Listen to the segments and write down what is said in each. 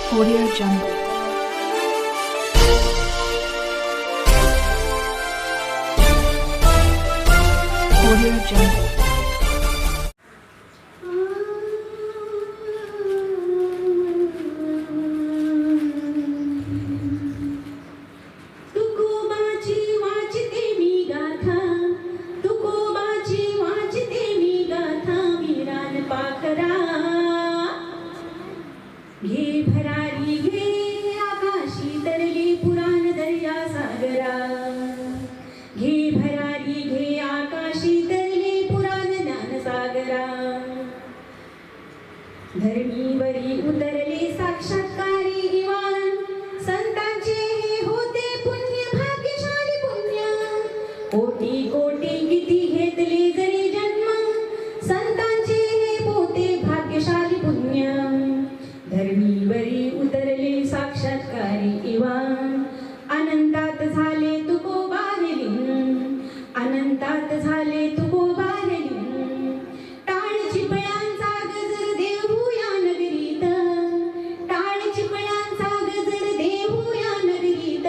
Audio Jungle. Audio Jungle. घे भरारी घे आकाशी तरली पुराण दर्या सागरा घे भरारी घे आकाशी तरली पुराण ज्ञान सागरा धरणीवरी उतरले साक्षात्कारी इवान संतांचे हे होते पुण्य भाग्यशाली पुण्य कोटी कोटी किती घेतले जरी जन्म संतांचे हे होते भाग्यशाली पुण्य धरणीवरी उतरले साक्षात्कारी इवान अनंतात झाले तुकोबा लीन अनंतात झाले तुकोबा लीन टाळ चिपळ्यांचा गजर देऊ या नगरीत टाळ चिपळ्यांचा गजर देऊ या नगरीत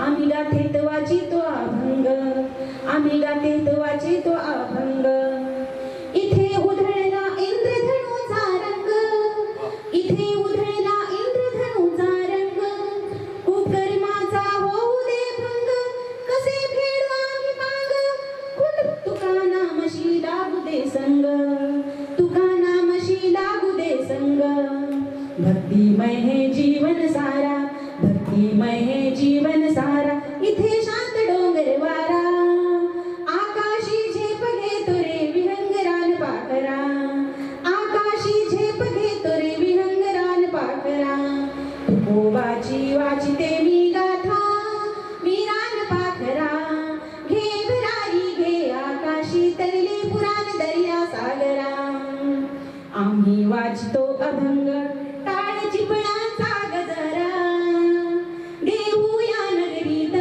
आम्ही गाथेत वाचितो अभंग आम्ही गाथेत वाचितो अभंग इथे उधळला इंद्रधनुचा रंग इथे उधळला इंद्रधनुचा रंग कुकर्माचा होऊ दे भंग कसे फेडू आम्ही पांग कुठ तुका नामशी लागू दे संग तुका नामशी लागू दे संग भक्तिमय हे जीवन सारा भक्तिमय हे जीवन सारा इथे शांत डोंगर वारा आकाशी झेप घेतो रे विहंगरान पाकरा आकाशी झेप घेतो रे विहंगरान पाकरा तुकोबाची वाचिते मी गाथा वीरान पाखरा घे भरारी घे आकाशी तरले पुराण दर्या सागरा आम्ही वाचतो अभंग टाळ चिपळांचा गजरा देऊ या नगरीत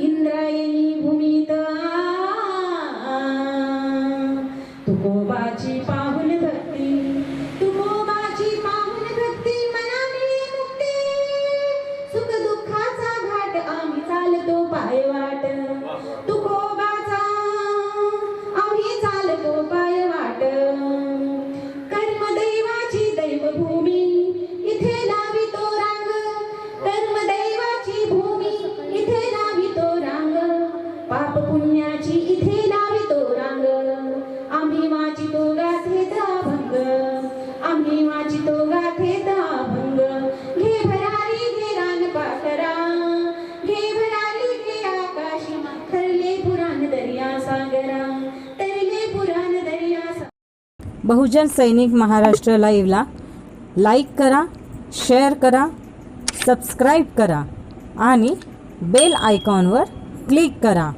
इंद्रायणी भूमीत तुकोबाची पाहुन भक्ती तुकोबाची पाहुन भक्ती मना मिळे मुक्ती सुख दुःखाचा घाट आम्ही चालतो पायवाट तुकोबाचा आम्ही चालतो पायवाट कर्मदैवाची दैवभूमी इथे लावितो रांग कर्मदैवाची भूमी इथे लावितो रांग पाप पुण्याची इथे लावितो रांग आम्ही वाचितो गाथेत अभंग आम्ही वाचितो गाथेत अभंग घे भरारी घे रान पाखरा घे भरारी घे आकाशी तरले पुराण दर्या सागरा तरले पुराण दर्या बहुजन सैनिक महाराष्ट्र लाईव्हला लाईक करा, शेअर करा, सबस्क्राईब करा आणि बेल आयकॉनवर क्लिक करा.